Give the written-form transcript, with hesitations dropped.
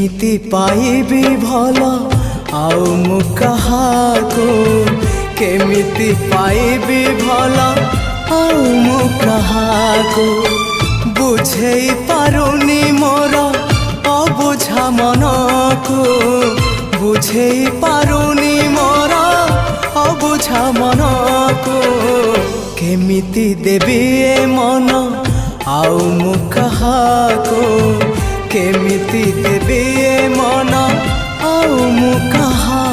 केमिति पाइबी भल आउ मु कहाको केमिति पाइबी भल आउ मु कहाको बुझेई पारुनी मोर अबुझा मन को बुझेई पारुनी मोर अबुझा मन को केमिति देबी ए मन आउ मु कहाको केमिति देबी ए मन आउ मु कहा